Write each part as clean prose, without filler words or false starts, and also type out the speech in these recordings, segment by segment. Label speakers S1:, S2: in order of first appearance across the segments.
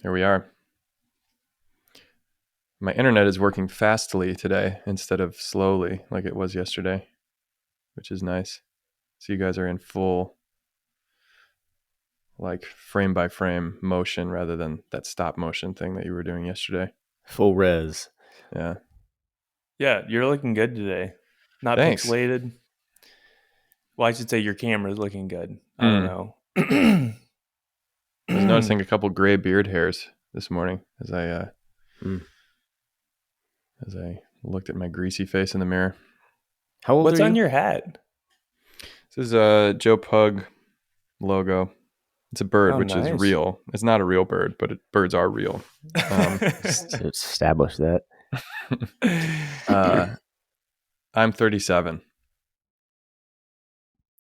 S1: Here we are. My internet is working fastly today instead of slowly like it was yesterday, which is nice. So you guys are in full, like frame by frame motion rather than that stop motion thing that you were doing yesterday.
S2: Full res.
S1: Yeah.
S3: Yeah, you're looking good today. Not
S1: Thanks.
S3: pixelated. Well, I should say your camera's looking good. I don't know. I
S1: was noticing a couple gray beard hairs this morning as I looked at my greasy face in the mirror.
S2: How old
S3: What's
S2: are you?
S3: on your hat?
S1: This is a Joe Pug logo. It's a bird, which
S3: nice.
S1: is real. It's not a real bird, but birds are real.
S2: To establish that.
S1: I'm 37.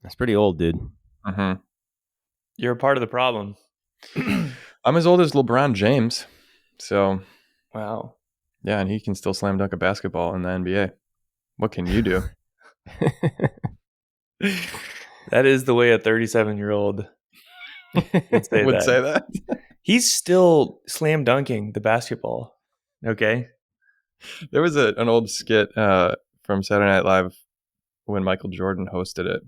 S2: That's pretty old, dude.
S1: Mm-hmm.
S3: You're a part of the problem.
S1: I'm as old as LeBron James. So,
S3: wow.
S1: Yeah, and he can still slam dunk a basketball in the NBA. What can you do?
S3: That is the way a 37-year-old would say that. He's still slam dunking the basketball. Okay.
S1: There was an old skit from Saturday Night Live when Michael Jordan hosted it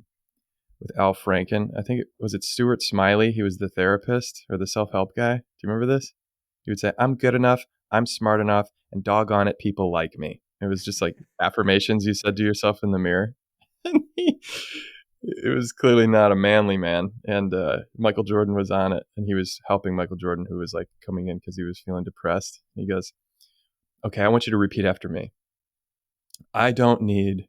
S1: with Al Franken. I think was it Stuart Smiley? He was the therapist or the self-help guy. Do you remember this? He would say, "I'm good enough, I'm smart enough, and doggone it, people like me." It was just like affirmations you said to yourself in the mirror. It was clearly not a manly man. And Michael Jordan was on it, and he was helping Michael Jordan, who was like coming in because he was feeling depressed. He goes, "Okay, I want you to repeat after me. I don't need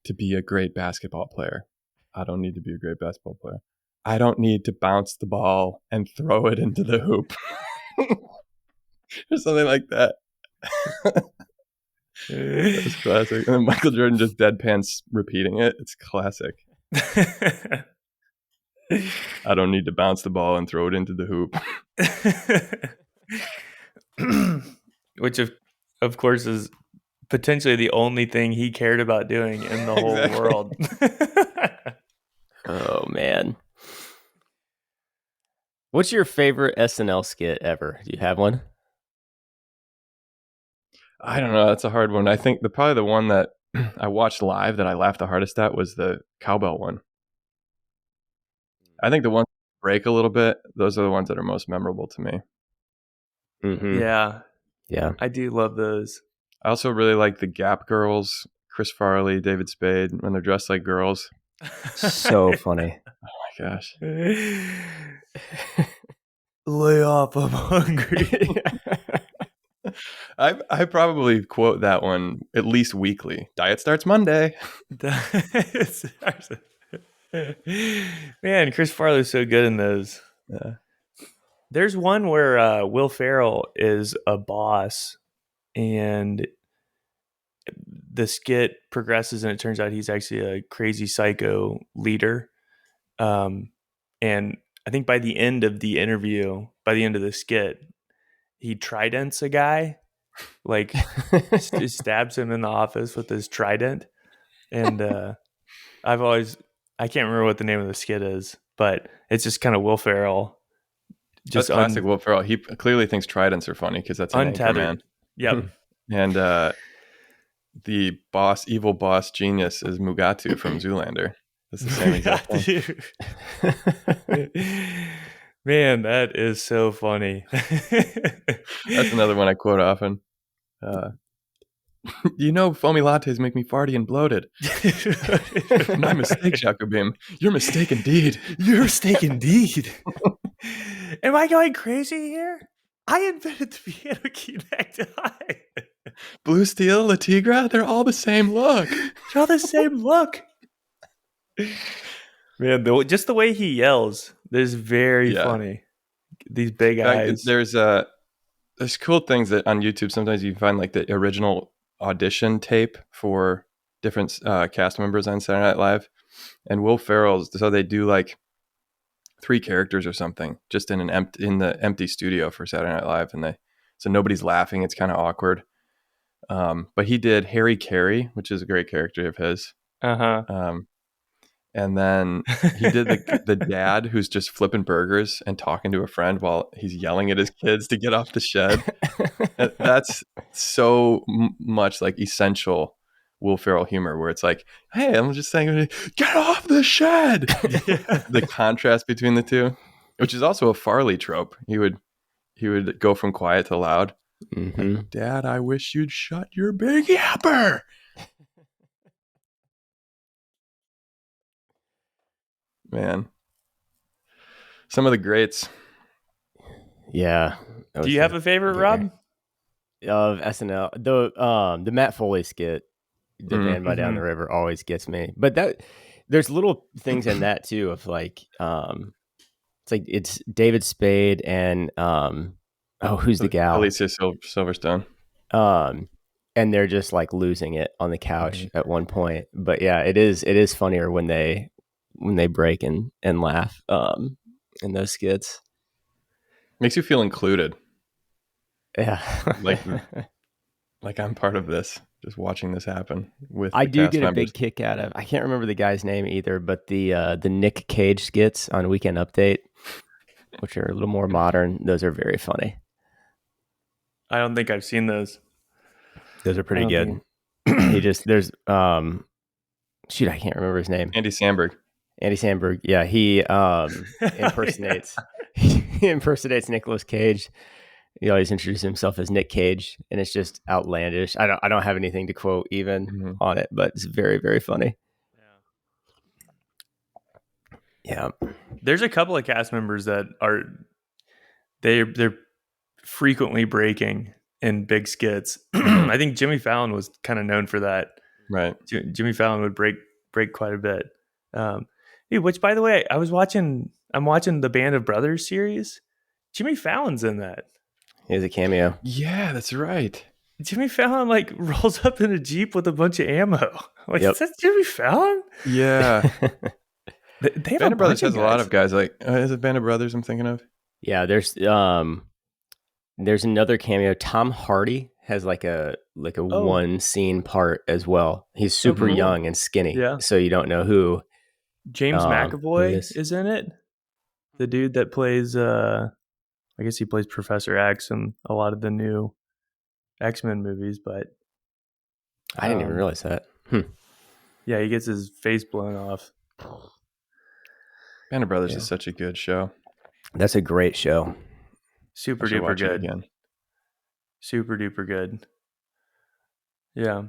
S1: to be a great basketball player. I don't need to be a great basketball player. I don't need to bounce the ball and throw it into the hoop." Or something like that. That's classic. And then Michael Jordan just deadpans repeating it. It's classic. I don't need to bounce the ball and throw it into the hoop.
S3: Which of course is potentially the only thing he cared about doing in the whole world.
S2: Oh man. What's your favorite SNL skit ever? Do you have one?
S1: I don't know. That's a hard one. I think probably the one that I watched live that I laughed the hardest at was the cowbell one. I think the ones that break a little bit, those are the ones that are most memorable to me.
S2: Mm-hmm.
S3: Yeah. I do love those.
S1: I also really like the Gap Girls, Chris Farley, David Spade, when they're dressed like girls.
S2: So funny.
S1: Oh my gosh.
S3: Lay off, I'm hungry.
S1: I probably quote that one at least weekly. Diet starts Monday.
S3: Man, Chris Farley's so good in those.
S1: Yeah.
S3: There's one where Will Ferrell is a boss and the skit progresses and it turns out he's actually a crazy psycho leader. And I think by the end of the interview, by the end of the skit, he tridents a guy, like stabs him in the office with his trident. And I can't remember what the name of the skit is, but it's just kind of Will Ferrell.
S1: Just classic Will Ferrell. He clearly thinks tridents are funny because that's an
S3: untethered. Yep.
S1: And the evil boss genius is Mugatu from Zoolander. That's the same exact
S3: thing. Man, that is so funny.
S1: That's another one I quote often. You know, foamy lattes make me farty and bloated. My mistake, Jacobim. Your mistake indeed.
S3: Your mistake indeed. Am I going crazy here? I invented the piano key necktie.
S1: Blue Steel, La Tigra, they're all the same look.
S3: They're all the same look. Man, just the way he yells is very funny. These big eyes.
S1: There's cool things that on YouTube sometimes you can find like the original audition tape for different cast members on Saturday Night Live, and Will Ferrell's. So they do like 3 characters or something just in the empty studio for Saturday Night Live, and so nobody's laughing. It's kind of awkward. But he did Harry Carey, which is a great character of his. And then he did the dad who's just flipping burgers and talking to a friend while he's yelling at his kids to get off the shed. That's so much like essential Will Ferrell humor, where it's like, hey, I'm just saying, get off the shed. The contrast between the two, which is also a Farley trope. He would go from quiet to loud.
S2: Mm-hmm.
S1: Like, Dad, I wish you'd shut your big yapper. Man, some of the greats.
S2: Yeah.
S3: Do you have a favorite, Rob?
S2: Of SNL? The Matt Foley skit, the band by Down the River, always gets me. But there's little things in that too of like, it's like it's David Spade and who's the gal?
S1: Alicia Silverstone.
S2: And they're just like losing it on the couch at one point. But yeah, it is funnier when they break and laugh in those skits.
S1: Makes you feel included.
S2: Yeah.
S1: like I'm part of this, just watching this happen with
S2: I
S1: the
S2: do
S1: cast
S2: get
S1: members.
S2: a big kick out of, I can't remember the guy's name either, but the Nick Cage skits on Weekend Update, which are a little more modern, those are very funny.
S3: I don't think I've seen those.
S2: Those are pretty good. There's shoot, I can't remember his name.
S1: Andy Samberg.
S2: Yeah, he impersonates he impersonates Nicolas Cage. He always introduces himself as Nick Cage, and it's just outlandish. I don't have anything to quote even on it, but it's very, very funny. Yeah.
S3: There's a couple of cast members that are they're frequently breaking in big skits. I think Jimmy Fallon was kind of known for that.
S1: Right.
S3: Jimmy Fallon would break quite a bit. Which, by the way, I'm watching the Band of Brothers series. Jimmy Fallon's in that.
S2: He has a cameo.
S1: Yeah, that's right.
S3: Jimmy Fallon like rolls up in a Jeep with a bunch of ammo. Like, is that Jimmy Fallon?
S1: Yeah.
S3: They have
S1: Band of Brothers has
S3: guys.
S1: a lot of guys. Like, is it Band of Brothers I'm thinking of?
S2: Yeah, there's another cameo. Tom Hardy has like a one scene part as well. He's super young and skinny, so you don't know who.
S3: James McAvoy is in it. The dude that plays, I guess he plays Professor X in a lot of the new X-Men movies, but
S2: I didn't even realize that.
S3: Yeah, he gets his face blown off.
S1: Band of Brothers is such a good show.
S2: That's a great show.
S3: Super duper good. Again. Super duper good. Yeah.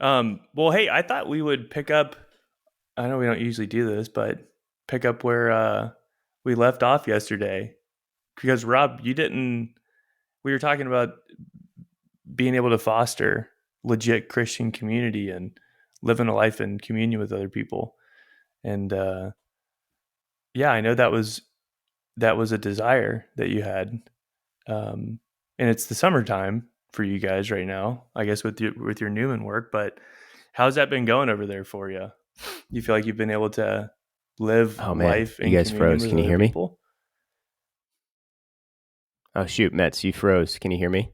S3: Well, hey, I thought we would pick up. I know we don't usually do this, but pick up where we left off yesterday. Because Rob, we were talking about being able to foster legit Christian community and living a life in communion with other people. And I know that was a desire that you had. And it's the summertime for you guys right now, I guess, with your Newman work. But how's that been going over there for you? You feel like you've been able to live life in
S2: you guys froze. Can you hear me? Oh shoot, Metz, you froze. Can you hear me?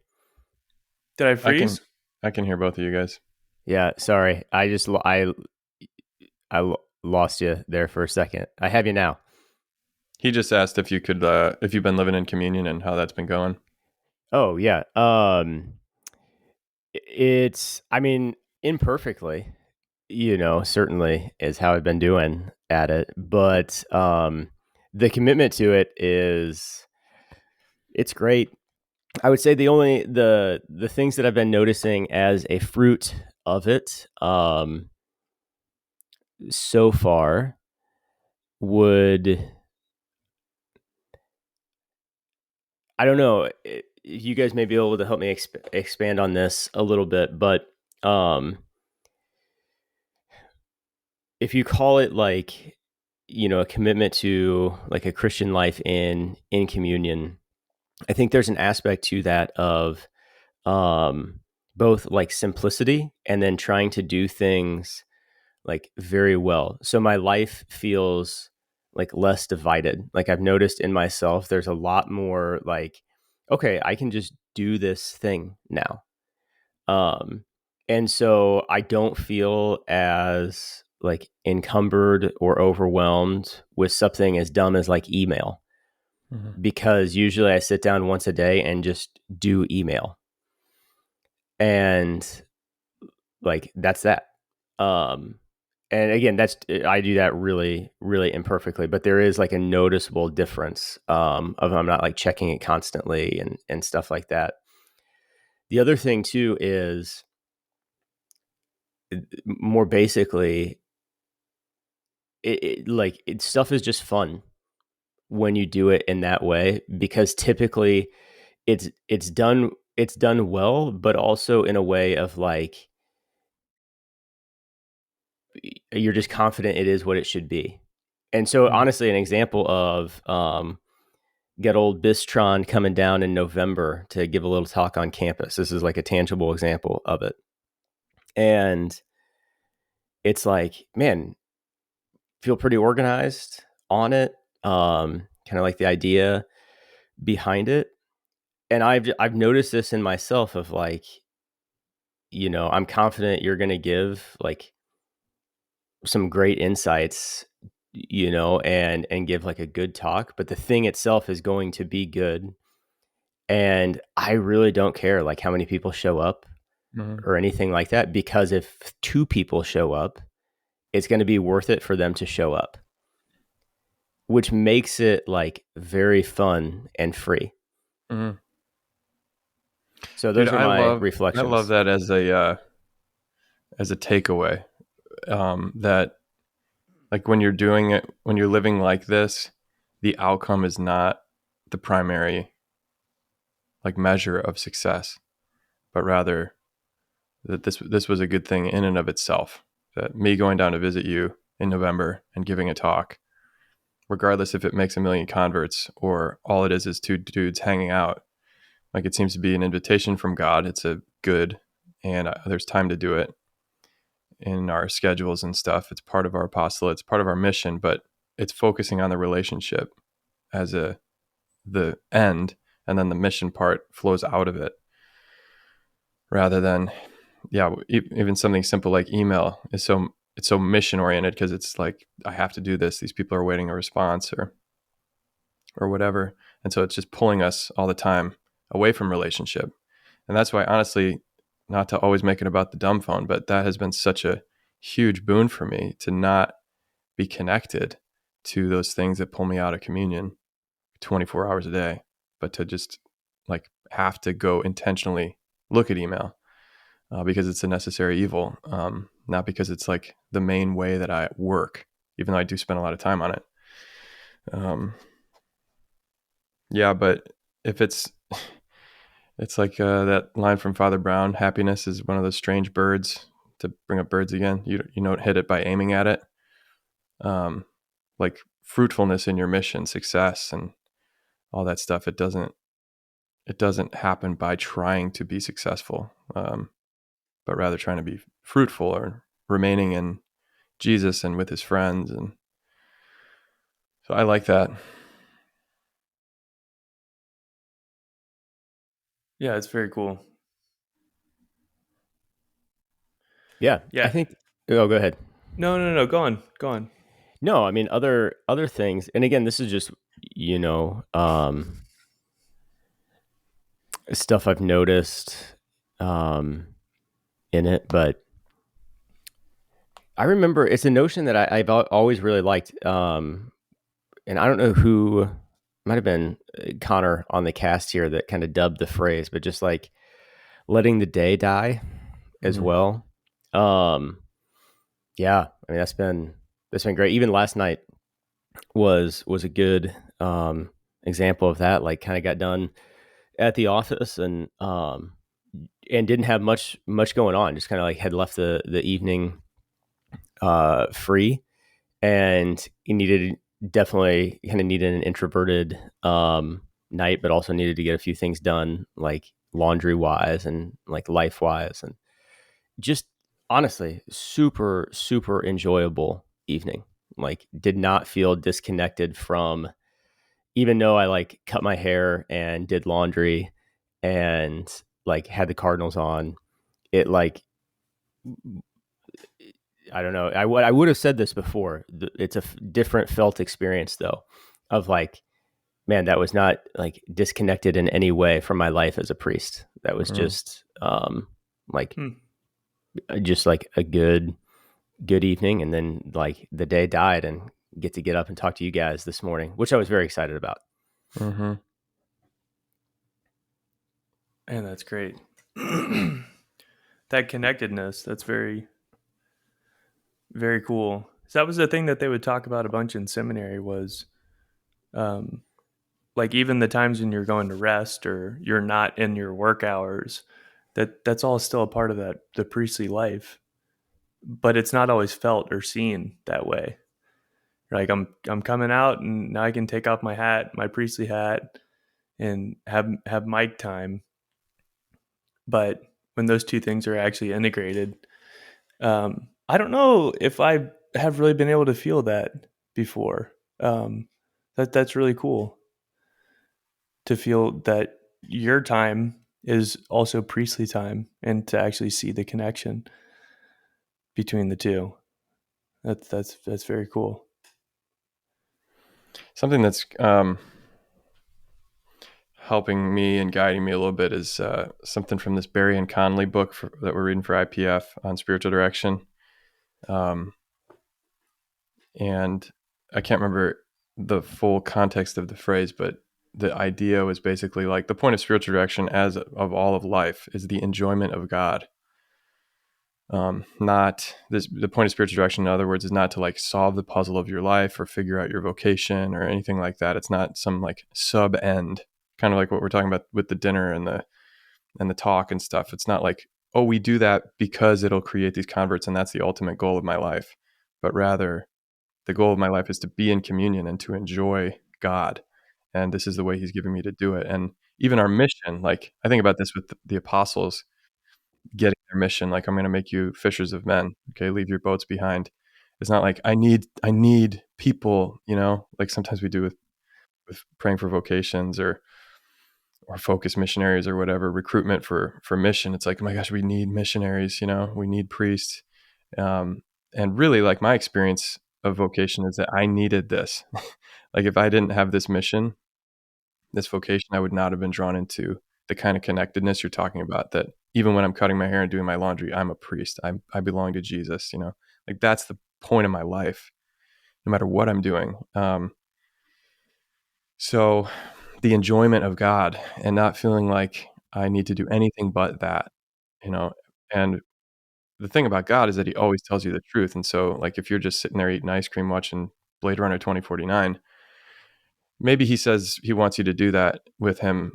S3: Did I freeze?
S1: I can hear both of you guys.
S2: Yeah, sorry. I lost you there for a second. I have you now.
S1: He just asked if you could, if you've been living in communion and how that's been going.
S2: Oh yeah. It's, I mean, imperfectly, certainly is how I've been doing at it. But the commitment to it it's great. I would say the things that I've been noticing as a fruit of it so far would, I don't know, you guys may be able to help me expand on this a little bit, but if you call it like, a commitment to like a Christian life in communion, I think there's an aspect to that of both like simplicity and then trying to do things like very well. So my life feels like less divided. Like I've noticed in myself, there's a lot more like, okay, I can just do this thing now. And so I don't feel as like encumbered or overwhelmed with something as dumb as like email, because usually I sit down once a day and just do email. And like, that's that. And again, I do that really, really imperfectly, but there is like a noticeable difference of I'm not like checking it constantly and stuff like that. The other thing too is, more basically, stuff is just fun when you do it in that way, because typically it's done well, but also in a way of like, you're just confident it is what it should be. And so honestly, an example of get old Bistron coming down in November to give a little talk on campus. This is like a tangible example of it. And it's like, man, feel pretty organized on it. Kind of like the idea behind it. And I've noticed this in myself of like, I'm confident you're going to give like some great insights, and give like a good talk, but the thing itself is going to be good. And I really don't care like how many people show up or anything like that, because if 2 people show up, it's going to be worth it for them to show up, which makes it like very fun and free. So those are my reflections.
S1: I love that as a takeaway. That like when you're doing it, when you're living like this, the outcome is not the primary like measure of success, but rather that this was a good thing in and of itself. That me going down to visit you in November and giving a talk, regardless if it makes a million converts or all it is 2 dudes hanging out, like it seems to be an invitation from God. It's a good, and there's time to do it in our schedules and stuff. It's part of our apostolate. It's part of our mission, but it's focusing on the relationship as the end, and then the mission part flows out of it, rather than, even something simple like email is so mission oriented, because it's like, I have to do this. These people are waiting a response or whatever. And so it's just pulling us all the time away from relationship. And that's why, honestly, not to always make it about the dumb phone, but that has been such a huge boon for me to not be connected to those things that pull me out of communion 24 hours a day, but to just like have to go intentionally look at email because it's a necessary evil, not because it's like the main way that I work, even though I do spend a lot of time on it. But if it's like that line from Father Brown, happiness is one of those strange birds, to bring up birds again. You don't hit it by aiming at it. Like fruitfulness in your mission, success, and all that stuff. It doesn't happen by trying to be successful, but rather trying to be fruitful or remaining in Jesus and with his friends. And so I like that.
S3: Yeah, it's very cool.
S2: Yeah. I think, go ahead.
S3: No, go on.
S2: No, I mean, other things. And again, this is just, stuff I've noticed in it, but I remember it's a notion that I've always really liked. And I don't know who, might have been Connor on the cast here that kind of dubbed the phrase, but just like letting the day die as well. Yeah, I mean, that's been great. Even last night was a good example of that. Like, kind of got done at the office and didn't have much going on. Just kind of like had left the evening free, and he definitely kind of needed an introverted night, but also needed to get a few things done, like laundry wise and like life wise, and just honestly super, super enjoyable evening. Like, did not feel disconnected from, even though I like cut my hair and did laundry and like had the Cardinals on, it like I don't know. I would have said this before. It's a different felt experience though, of like, man, that was not like disconnected in any way from my life as a priest. That was just like just like a good evening, and then like the day died, and get up and talk to you guys this morning, which I was very excited about.
S1: Mm-hmm.
S3: Man, that's great. That connectedness, that's very, very cool. So that was the thing that they would talk about a bunch in seminary was um, like even the times when you're going to rest or you're not in your work hours, that's all still a part of that the priestly life, but it's not always felt or seen that way. Like I'm coming out and now I can take off my hat, my priestly hat, and have mic time. But when those two things are actually integrated, I don't know if I have really been able to feel that before. That's really cool to feel that your time is also priestly time, and to actually see the connection between the two. That's very cool.
S1: Something that's helping me and guiding me a little bit is something from this Barry and Conley book that we're reading for IPF on spiritual direction. And I can't remember the full context of the phrase, but the idea was basically like the point of spiritual direction, as of all of life, is the enjoyment of God. Not this. The point of spiritual direction, in other words, is not to like solve the puzzle of your life or figure out your vocation or anything like that. It's not some like sub end, kind of like what we're talking about with the dinner and the talk and stuff. It's not like, oh, we do that because it'll create these converts and that's the ultimate goal of my life, but rather the goal of my life is to be in communion and to enjoy God. And this is the way he's giving me to do it. And even our mission, like I think about this with the apostles getting their mission, like I'm going to make you fishers of men. Okay. Leave your boats behind. It's not like I need people, like sometimes we do with praying for vocations or focus missionaries or whatever, recruitment for mission. It's like, oh my gosh, we need missionaries, we need priests. And really like my experience of vocation is that I needed this. Like if I didn't have this mission, this vocation, I would not have been drawn into the kind of connectedness you're talking about, that even when I'm cutting my hair and doing my laundry, I'm a priest. I belong to Jesus, like that's the point of my life, no matter what I'm doing. So the enjoyment of God and not feeling like I need to do anything but that, and the thing about God is that he always tells you the truth. And so like if you're just sitting there eating ice cream watching Blade Runner 2049, maybe he says he wants you to do that with him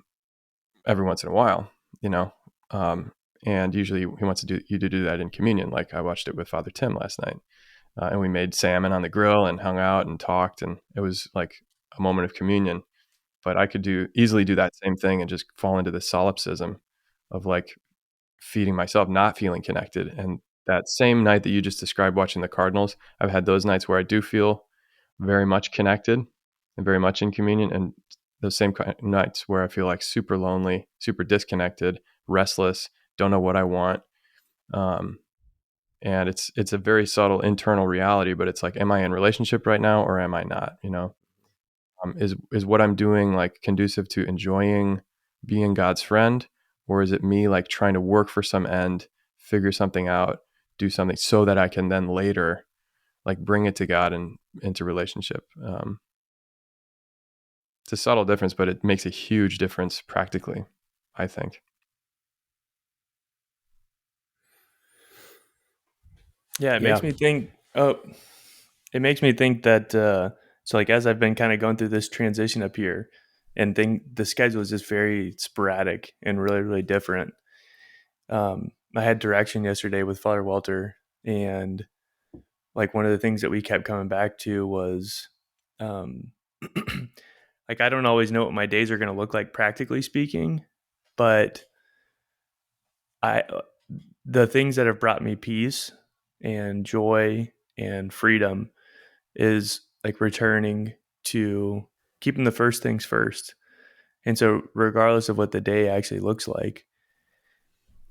S1: every once in a while, you know. And usually he wants you to do that in communion. Like I watched it with Father Tim last night, and we made salmon on the grill and hung out and talked, and it was like a moment of communion. But I could easily do that same thing and just fall into the solipsism of like feeding myself, not feeling connected. And that same night that you just described watching the Cardinals, I've had those nights where I do feel very much connected and very much in communion, and those same nights where I feel like super lonely, super disconnected, restless, don't know what I want. And it's a very subtle internal reality, but it's like, am I in relationship right now or am I not? Is what I'm doing like conducive to enjoying being God's friend, or is it me like trying to work for some end, figure something out, do something so that I can then later like bring it to God and into relationship? It's a subtle difference, but it makes a huge difference practically, I think.
S3: Yeah, it makes me think. Oh, it makes me think that. So, like, as I've been kind of going through this transition up here, and the schedule is just very sporadic and really, really different. I had direction yesterday with Father Walter, and like one of the things that we kept coming back to was, like, I don't always know what my days are going to look like, practically speaking, but I the things that have brought me peace and joy and freedom is like returning to keeping the first things first. And so regardless of what the day actually looks like,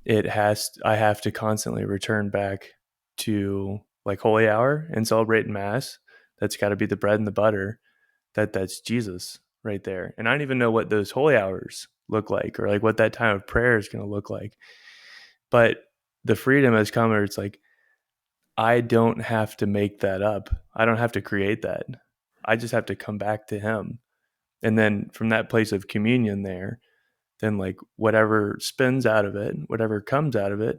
S3: I have to constantly return back to like holy hour and celebrating mass, that's got to be the bread and the butter. That's Jesus right there. And I don't even know what those holy hours look like, or like what that time of prayer is going to look like. But the freedom has come where it's like, I don't have to make that up. I don't have to create that. I just have to come back to him. And then from that place of communion there, then like whatever spins out of it, whatever comes out of it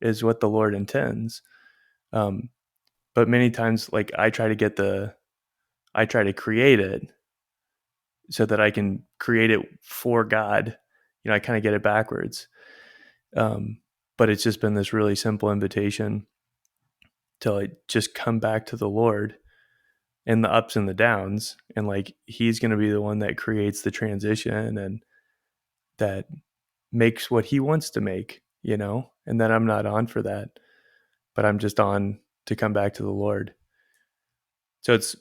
S3: is what the Lord intends. But many times, like I try to create it so that I can create it for God. I kind of get it backwards. But it's just been this really simple invitation to like just come back to the Lord in the ups and the downs. And like, he's going to be the one that creates the transition and that makes what he wants to make, and then I'm not on for that, but I'm just on to come back to the Lord. So it's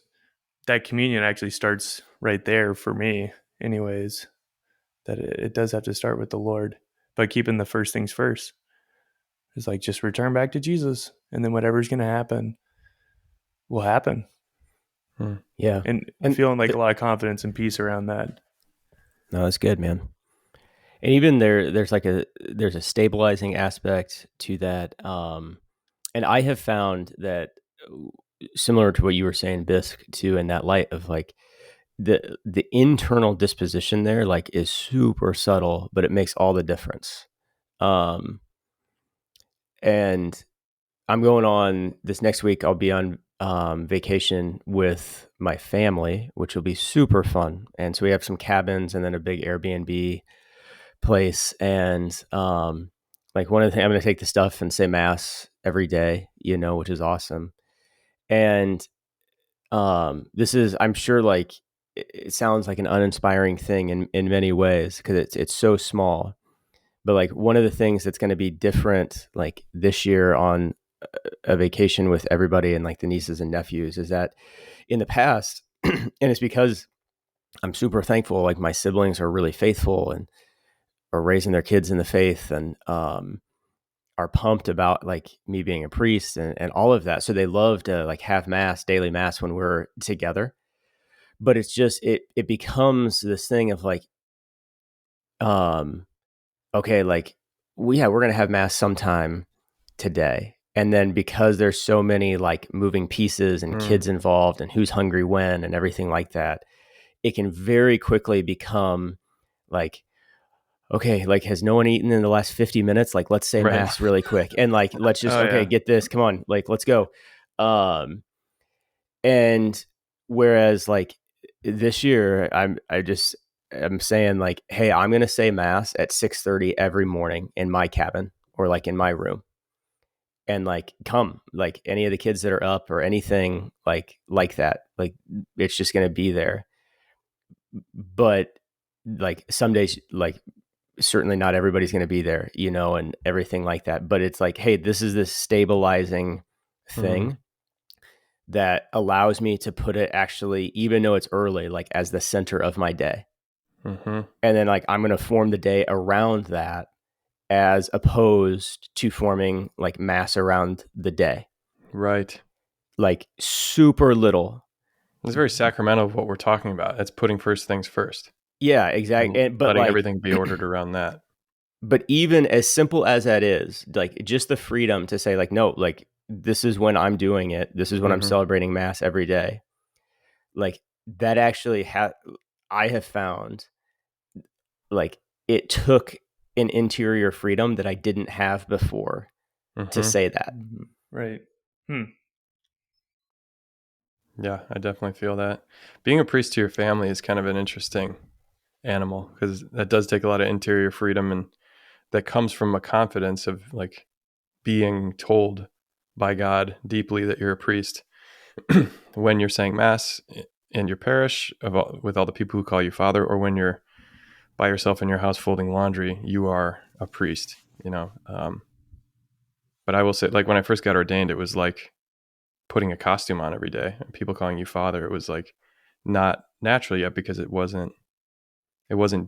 S3: that communion actually starts right there for me anyways, that it does have to start with the Lord, but keeping the first things first is like, just return back to Jesus. And then whatever's going to happen will happen.
S2: Yeah.
S3: And feeling like a lot of confidence and peace around that.
S2: No, that's good, man. And even there's a stabilizing aspect to that. And I have found that similar to what you were saying, Bisque, too, in that light of like the internal disposition there, like is super subtle, but it makes all the difference. And I'm going on this next week. I'll be on vacation with my family, which will be super fun. And so we have some cabins and then a big Airbnb place. And like one of the things, I'm going to take the stuff and say mass every day, which is awesome. And this is, I'm sure, like it sounds like an uninspiring thing in many ways because it's so small. But like one of the things that's going to be different, like this year on a vacation with everybody and like the nieces and nephews, is that in the past, and it's because I'm super thankful, like my siblings are really faithful and are raising their kids in the faith and are pumped about like me being a priest and all of that. So they love to like have mass, daily mass when we're together. But it's just, it becomes this thing of like, okay, like we're going to have mass sometime today. And then because there's so many like moving pieces and kids involved and who's hungry when and everything like that, it can very quickly become like, okay, like has no one eaten in the last 50 minutes? Like, let's say mass really quick. And like, let's just, get this, come on, like, let's go. And whereas like this year, I'm saying like, hey, I'm going to say mass at 6:30 every morning in my cabin or like in my room. And like, come, like any of the kids that are up or anything like that, like it's just going to be there. But like some days, like certainly not everybody's going to be there, and everything like that. But it's like, hey, this is this stabilizing thing that allows me to put it actually, even though it's early, like as the center of my day. And then like, I'm going to form the day around that as opposed to forming like mass around the day.
S1: Right.
S2: Like super little.
S1: It's very sacramental of what we're talking about. It's putting first things first.
S2: Yeah, exactly. But
S1: letting
S2: like,
S1: everything be ordered around that.
S2: But even as simple as that is, like just the freedom to say like, no, like this is when I'm doing it. This is when I'm celebrating mass every day. Like that actually I have found like it took an interior freedom that I didn't have before to say that.
S3: Right.
S1: Yeah, I definitely feel that. Being a priest to your family is kind of an interesting animal because that does take a lot of interior freedom, and that comes from a confidence of like being told by God deeply that you're a priest. When you're saying mass in your parish with all the people who call you father, or when you're by yourself in your house folding laundry, you are a priest, but I will say, like when I first got ordained, it was like putting a costume on every day and people calling you father. It was like not natural yet because it wasn't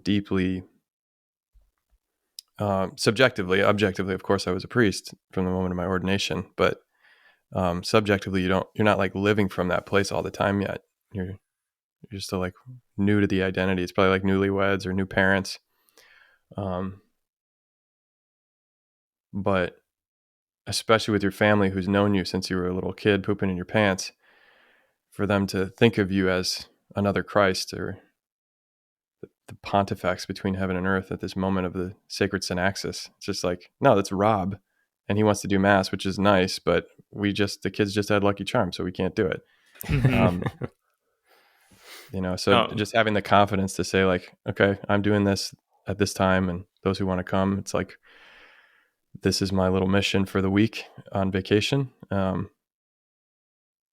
S1: deeply subjectively. Objectively, of course, I was a priest from the moment of my ordination, but subjectively, you're not like living from that place all the time yet. You're still like new to the identity. It's probably like newlyweds or new parents. But especially with your family who's known you since you were a little kid pooping in your pants, for them to think of you as another Christ or the pontifex between heaven and earth at this moment of the sacred synaxis. It's just like, no, that's Rob. And he wants to do mass, which is nice, but the kids just had Lucky Charms, so we can't do it. Just having the confidence to say like, okay, I'm doing this at this time, and those who want to come, it's like, this is my little mission for the week on vacation.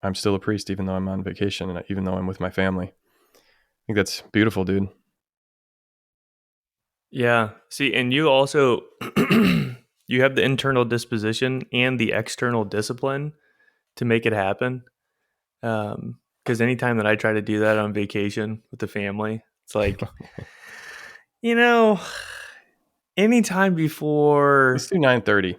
S1: I'm still a priest, even though I'm on vacation and even though I'm with my family. I think that's beautiful, dude.
S3: Yeah. See, and you also, you have the internal disposition and the external discipline to make it happen. Because anytime that I try to do that on vacation with the family, it's like, anytime before,
S1: let's do 9:30.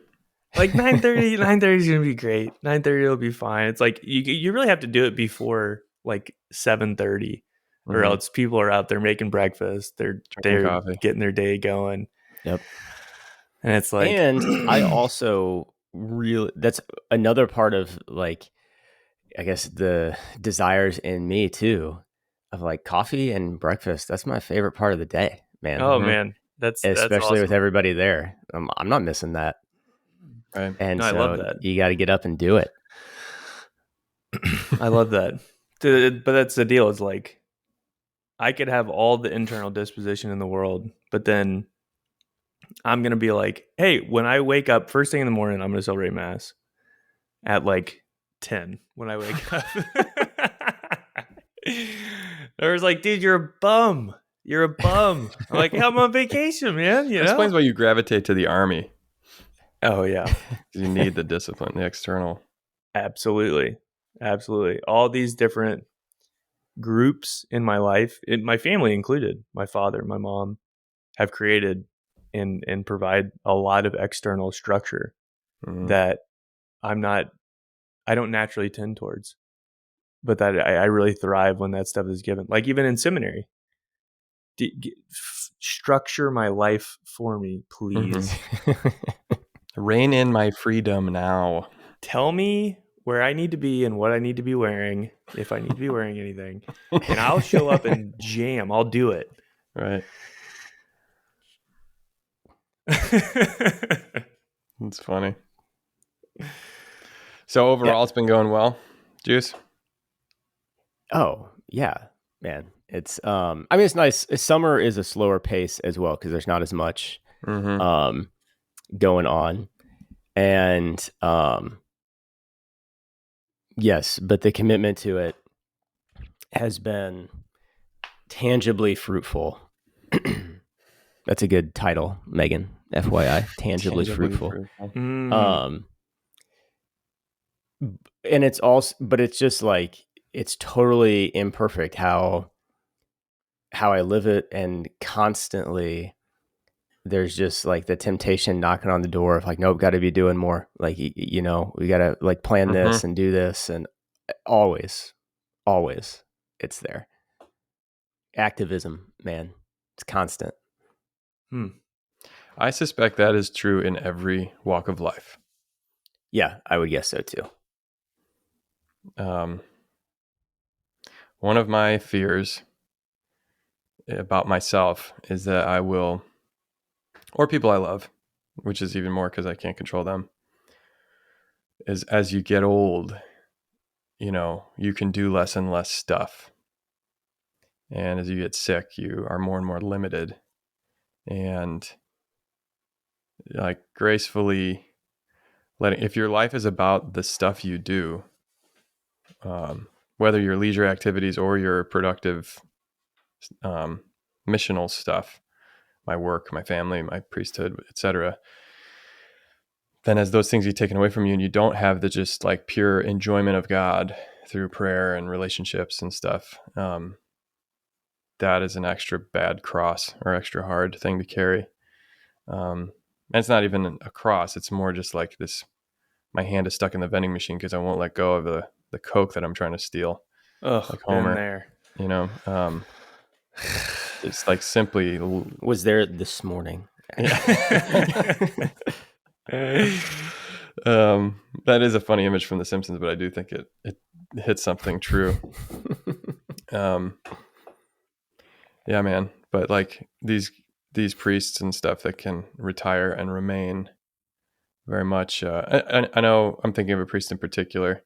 S3: Like 9:30, 9:30 is gonna be great. 9:30 will be fine. It's like you really have to do it before like 7:30, or else people are out there making breakfast. They're
S1: coffee,
S3: getting their day going.
S2: Yep.
S3: And it's like,
S2: and I also that's another part of like, I guess the desires in me too, of like coffee and breakfast. That's my favorite part of the day, man.
S3: Oh man, that's
S2: especially
S3: awesome.
S2: with everybody there. I'm not missing that.
S1: Right.
S2: And
S3: no,
S2: so
S3: I love that.
S2: You got to get up and do it.
S3: I love that. But that's the deal. Is like, I could have all the internal disposition in the world, but then I'm going to be like, hey, when I wake up first thing in the morning, I'm going to celebrate mass at like 10 when I wake up. I was like, dude, you're a bum. You're a bum. I'm like, I'm on vacation, man.
S1: That explains why you gravitate to the army.
S3: Oh, yeah.
S1: You need the discipline, the external.
S3: Absolutely. All these different groups in my life, my family included, my father, my mom, have created and provide a lot of external structure that I don't naturally tend towards, but that I really thrive when that stuff is given. Like even in seminary, structure my life for me, please.
S1: Rein in my freedom now.
S3: Tell me where I need to be and what I need to be wearing, if I need to be wearing anything, and I'll show up and jam. I'll do it.
S1: Right. It's funny. So overall, It's been going well, Juice?
S2: Oh, yeah, man. It's it's nice. Summer is a slower pace as well because there's not as much going on. And yes, but the commitment to it has been tangibly fruitful. That's a good title, Megan. FYI, tangibly fruitful. And it's also, but it's just like, it's totally imperfect how I live it, and constantly there's just like the temptation knocking on the door of like, nope, got to be doing more. Like, we got to like plan this and do this, and always it's there. Activism, man, it's constant.
S1: I suspect that is true in every walk of life.
S2: Yeah, I would guess so too.
S1: One of my fears about myself is that I will, or people I love, which is even more because I can't control them, is as you get old, you can do less and less stuff. And as you get sick, you are more and more limited. And like gracefully if your life is about the stuff you do, whether your leisure activities or your productive missional stuff, my work, my family, my priesthood, etc., then as those things get taken away from you and you don't have the just like pure enjoyment of God through prayer and relationships and stuff, that is an extra bad cross or extra hard thing to carry. And it's not even a cross. It's more just like this my hand is stuck in the vending machine because I won't let go of the Coke that I'm trying to steal,
S3: Oh,
S1: like
S3: been
S1: Homer.
S3: there.
S1: You know, it's like simply
S2: Was there this morning.
S1: that is a funny image from The Simpsons, but I do think it hits something true. Yeah, man. But like these priests and stuff that can retire and remain very much. I know I'm thinking of a priest in particular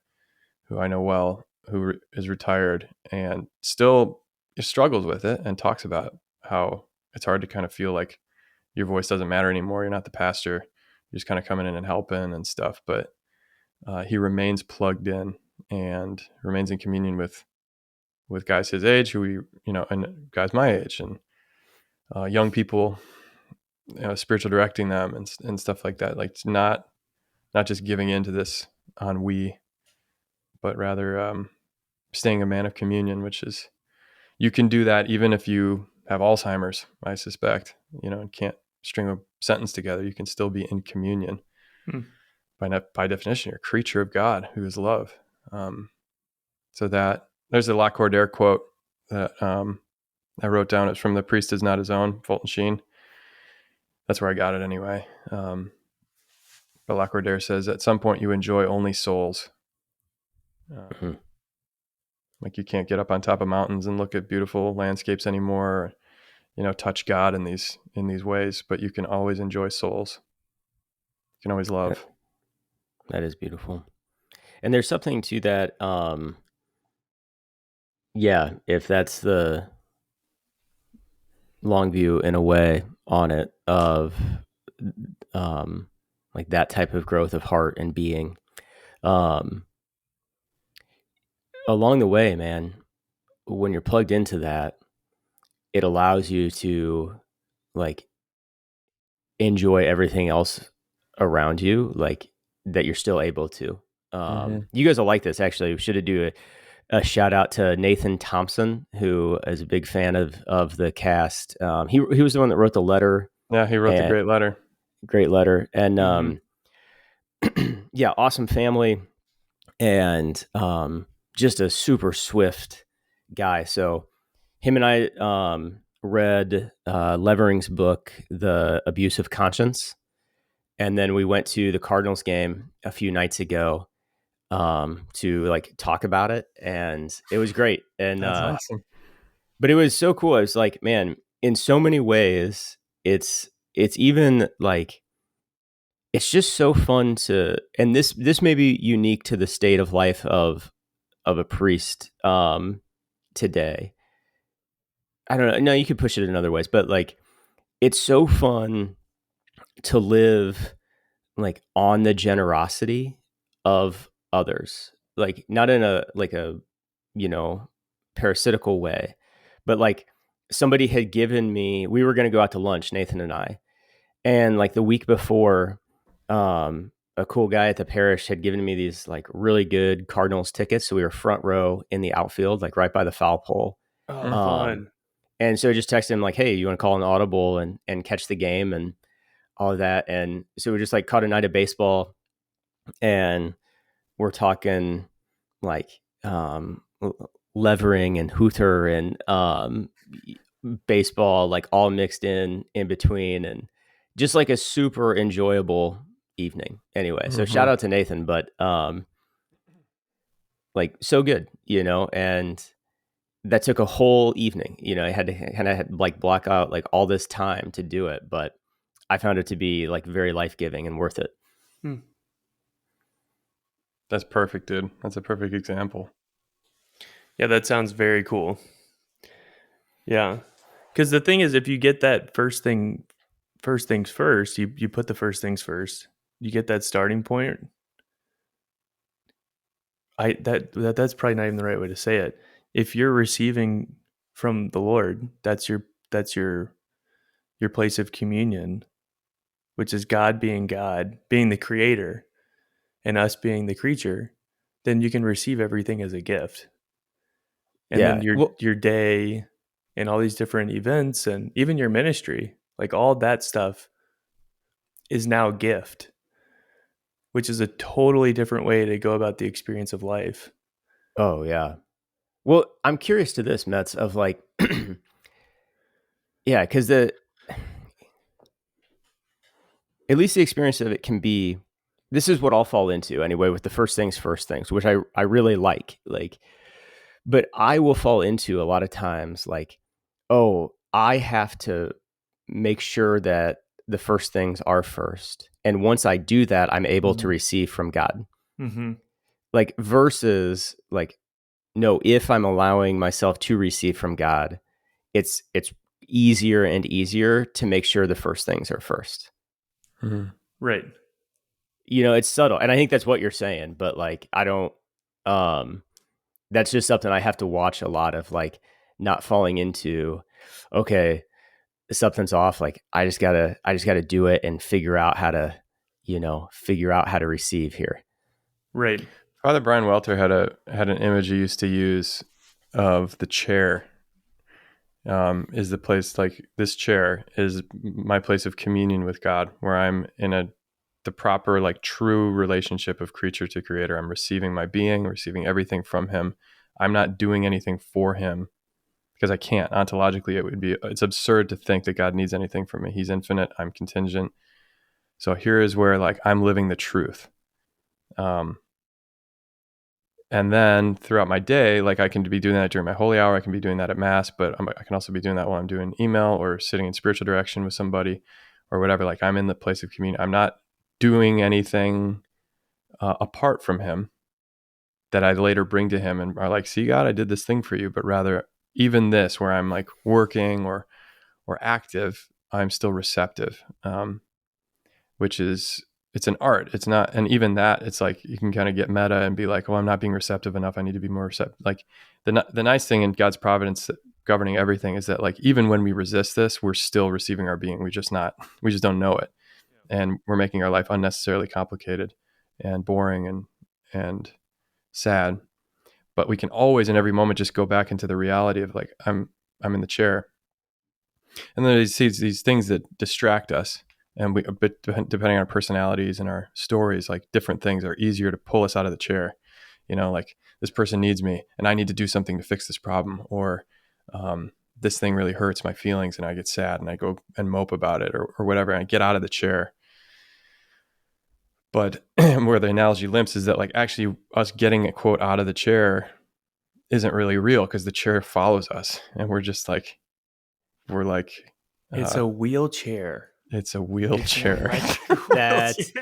S1: who I know well, who is retired and still struggles with it and talks about how it's hard to kind of feel like your voice doesn't matter anymore. You're not the pastor. You're just kind of coming in and helping and stuff. But he remains plugged in and remains in communion with guys his age, who and guys my age, and young people, spiritual directing them and stuff like that. Like it's not just giving into this ennui, but rather staying a man of communion, which is, you can do that even if you have Alzheimer's, I suspect, and can't string a sentence together. You can still be in communion. By definition, you're a creature of God who is love. So that there's a Lacordaire quote that I wrote down. It's from The Priest Is Not His Own, Fulton Sheen. That's where I got it anyway. But Lacordaire says, at some point you enjoy only souls. Like you can't get up on top of mountains and look at beautiful landscapes anymore, touch God in these ways, but you can always enjoy souls. You can always love.
S2: That is beautiful. And there's something to that. Yeah, if that's the long view in a way on it, of like that type of growth of heart and being. Along the way, man, when you're plugged into that, it allows you to like enjoy everything else around you, like that you're still able to. You guys will like this. Actually, we should do a shout out to Nathan Thompson, who is a big fan of the cast. He was the one that wrote the letter.
S1: Yeah, he wrote the great letter.
S2: Great letter. And yeah, awesome family, and just a super swift guy. So him and I read Levering's book, The Abuse of Conscience. And then we went to the Cardinals game a few nights ago to like talk about it. And it was great. And
S1: that's awesome.
S2: But it was so cool. I was like, man, in so many ways, it's even like, it's just so fun to, and this may be unique to the state of life of a priest today. I don't know. No, you could push it in other ways, but like, it's so fun to live like on the generosity of others, like not in a parasitical way, but like somebody had given me, we were going to go out to lunch, Nathan and I, and like the week before, a cool guy at the parish had given me these like really good Cardinals tickets, so we were front row in the outfield, like right by the foul pole.
S3: Fun.
S2: And so I just texted him like, hey, you want to call an audible and catch the game and all of that. And so we just like caught a night of baseball, and we're talking like levering and hooter and baseball, like all mixed in between, and just like a super enjoyable evening. Anyway, so shout out to Nathan, but like so good, and that took a whole evening. I had to kind of like block out like all this time to do it, but I found it to be like very life-giving and worth it.
S1: That's perfect, dude. That's a perfect example.
S3: Yeah, that sounds very cool. Yeah. Because the thing is, if you get that first things first, you put the first things first, you get that starting point. That's probably not even the right way to say it. If you're receiving from the Lord, that's your place of communion, which is God, being the creator, and us being the creature. Then you can receive everything as a gift. And then your day and all these different events and even your ministry, like all that stuff is now a gift. which is a totally different way to go about the experience of life.
S2: Oh yeah. Well, I'm curious to this, Mets, of like, yeah, because at least the experience of it can be, this is what I'll fall into anyway, with the first things, which I really like, but I will fall into a lot of times like, oh, I have to make sure that the first things are first. And once I do that, I'm able to receive from God.
S3: Mm-hmm.
S2: Like versus like, no, if I'm allowing myself to receive from God, it's easier and easier to make sure the first things are first.
S1: Mm-hmm.
S3: Right.
S2: It's subtle. And I think that's what you're saying, but like, I don't, that's just something I have to watch a lot of, like not falling into, okay, something's off. Like I just gotta do it and figure out how to receive here.
S3: Right.
S1: Father Brian Welter had an image he used to use of the chair. Is the place, like this chair is my place of communion with God, where I'm in the proper, like true relationship of creature to creator. I'm receiving my being, receiving everything from him. I'm not doing anything for him because I can't. Ontologically, it's absurd to think that God needs anything from me. He's infinite. I'm contingent. So here is where like I'm living the truth. And then throughout my day, like I can be doing that during my holy hour. I can be doing that at mass, but I can also be doing that while I'm doing email or sitting in spiritual direction with somebody or whatever. Like I'm in the place of communion. I'm not doing anything apart from him that I later bring to him and are like, see, God, I did this thing for you. But rather even this, where I'm like working or active, I'm still receptive, which is, it's an art. It's not, and even that, it's like you can kind of get meta and be like, oh, I'm not being receptive enough. I need to be more receptive. Like the nice thing in God's providence governing everything is that like even when we resist this, we're still receiving our being. We just don't know it, and we're making our life unnecessarily complicated and boring and sad. But we can always in every moment just go back into the reality of like I'm in the chair, and then these things that distract us. And but depending on our personalities and our stories, like different things are easier to pull us out of the chair. Like this person needs me and I need to do something to fix this problem, or this thing really hurts my feelings and I get sad and I go and mope about it or whatever, and I get out of the chair. But where the analogy limps is that like actually us getting a quote out of the chair isn't really real, because the chair follows us and we're
S3: It's a wheelchair.
S1: It's a wheelchair.
S2: That's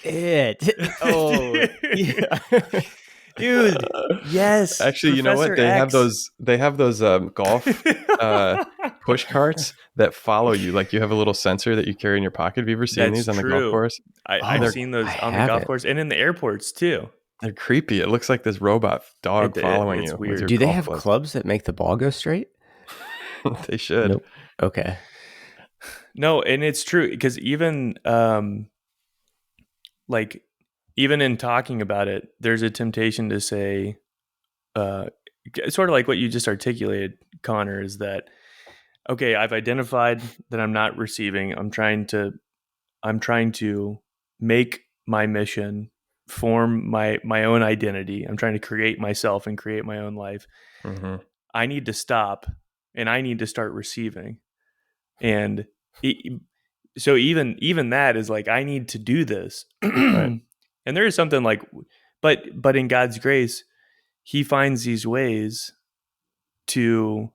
S2: it. Oh, yeah.
S3: Dude. Yes.
S1: Actually, you know what? They have those golf push carts that follow you. Like you have a little sensor that you carry in your pocket. Have you ever seen these on the golf course?
S3: I've seen those on the golf course and in the airports too.
S1: They're creepy. It looks like this robot dog following you.
S3: Weird.
S2: Do they have clubs that make the ball go straight?
S1: They should.
S2: Nope. Okay.
S3: No, and it's true, because even like even in talking about it, there's a temptation to say, sort of like what you just articulated, Connor, is that, okay, I've identified that I'm not receiving. I'm trying to make my mission, form my own identity. I'm trying to create myself and create my own life.
S1: Mm-hmm.
S3: I need to stop and I need to start receiving. And so even that is like, I need to do this. Right. And there is something like, but in God's grace, he finds these ways to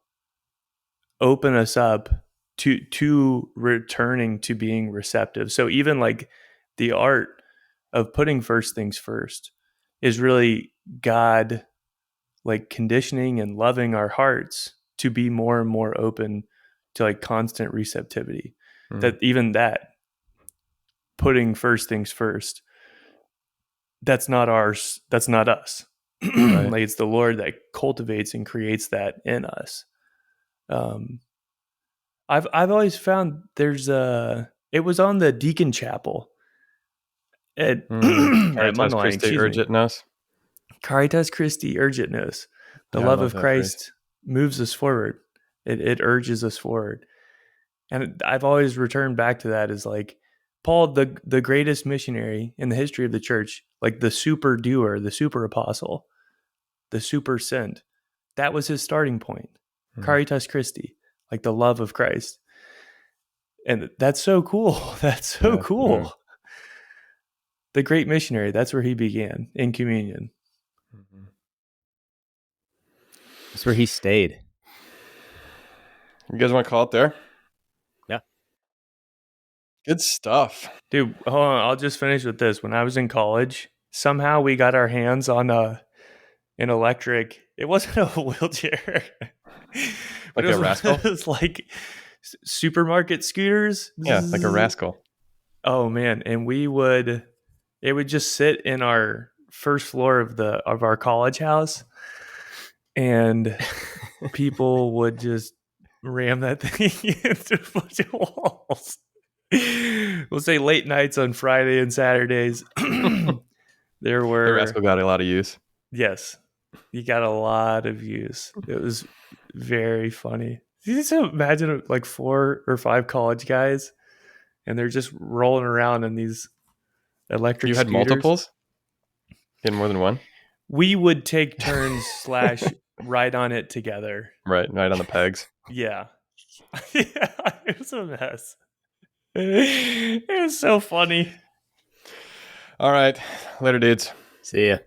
S3: open us up to returning to being receptive. So even like the art of putting first things first is really God like conditioning and loving our hearts to be more and more open to like constant receptivity. That even that putting first things first, that's not ours. That's not us. Right. Like it's the Lord that cultivates and creates that in us. I've always found it was on the Deacon Chapel at
S1: Caritas Christi Urgit Nos.
S3: Caritas Christi Urgit Nos. The love of Christ moves us forward. It urges us forward. And I've always returned back to that as like, Paul, the greatest missionary in the history of the church, like the super doer, the super apostle, the super sent. That was his starting point. Caritas Christi, like the love of Christ. And that's so cool. That's so cool.
S1: Yeah.
S3: The great missionary, that's where he began, in communion.
S2: That's where he stayed.
S1: You guys want to call it there?
S2: Yeah.
S1: Good stuff.
S3: Dude, hold on. I'll just finish with this. When I was in college, somehow we got our hands on an electric. It wasn't a wheelchair.
S1: Like a rascal?
S3: It was like supermarket scooters.
S1: Yeah, like a rascal.
S3: Oh man, and it would just sit in our first floor of our college house, and people would just ram that thing into a bunch of walls. We'll say late nights on Friday and Saturdays. The
S1: rascal got a lot of use.
S3: Yes, he got a lot of use. It was very funny. You just imagine like 4 or 5 college guys, and they're just rolling around in these electric.
S1: You had
S3: scooters.
S1: multiples? You had more than one?
S3: We would take turns / ride on it together.
S1: Right on the pegs.
S3: Yeah. Yeah, it was a mess. It was so funny.
S1: All right. Later, dudes.
S2: See ya.